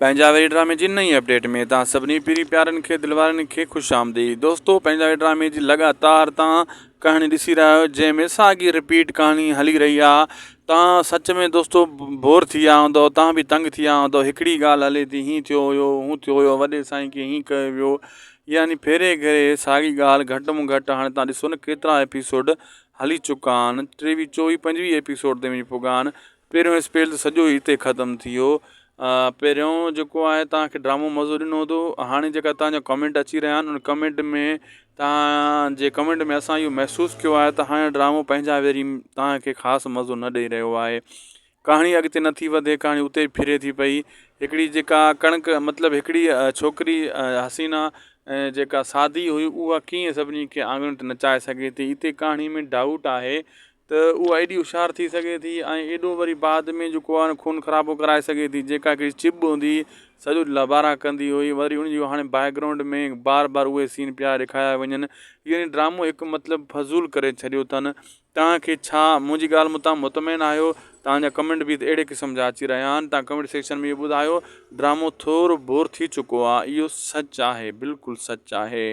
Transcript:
पंजाबी ड्रामे जी नई अपडेट में तव्हां सभिनी पीढ़ी प्यारनि खे दिलवारनि खे ख़ुशि आमदीद। दोस्तों, पंजाबी ड्रामे जी लगातार तव्हां कहानी ॾिसी रहिया आहियो जंहिंमें साॻी रिपीट कहानी हली रही आहे। तव्हां सच में दोस्तों बोर थी विया हूंदव, तव्हां बि तंग थी विया हूंदव। हिकिड़ी ॻाल्हि हले थी, हीअं थियो हुयो, हूअं थियो हुयो, वॾे साईं खे हीअं कयो वियो, यानी फेरे घेरे साॻी ॻाल्हि घटि में घटि। हाणे तव्हां ॾिसो न केतिरा एपिसोड हली चुका आहिनि, 23 24 25 एपिसोड ते वञी पुॻा आहिनि। पहिरियों स्पेल त सॼो हिते ख़तमु थी वियो। पहिरियों जेको आहे तव्हांखे ड्रामो मज़ो ॾिनो हूंदो। हाणे जेका तव्हांजा कमेंट अची रहिया आहिनि उन कमेंट में तव्हांजे कमेंट में असां इहो महसूसु कयो आहे त हाणे ड्रामो पंहिंजा वेरी तव्हांखे ख़ासि मज़ो न ॾेई रहियो आहे। कहाणी अॻिते नथी वधे, कहाणी उते फिरे थी पई। हिकिड़ी जेका कणिक मतिलबु हिकिड़ी छोकिरी हसीना जेका सादी हुई, उहा कीअं सभिनी खे आङुरियुनि ते नचाए सघे थी, हिते कहाणी में डाउट आहे त उहा एॾी होशियारु थी सघे थी। ऐं एॾो वरी बाद में जेको आहे खून ख़राबो कराए सघे थी। जेका हिकिड़ी चिब हूंदी सॼो लबारा कंदी हुई, वरी उनजो हाणे बैकग्राउंड में बार बार उहे सीन पिया ॾेखारिया वञनि। यानी ड्रामो हिकु मतिलबु फज़ूल करे छॾियो अथनि। तव्हांखे छा मुंहिंजी ॻाल्हि तव्हां मुतमइन आहियो? तव्हांजा कमेंट बि अहिड़े क़िस्म जा अची रहिया आहिनि। तव्हां कमेंट सेक्शन में इहो ॿुधायो। ड्रामो थोरो बोर थी चुको आहे, इहो सच आहे, बिल्कुलु सच आहे।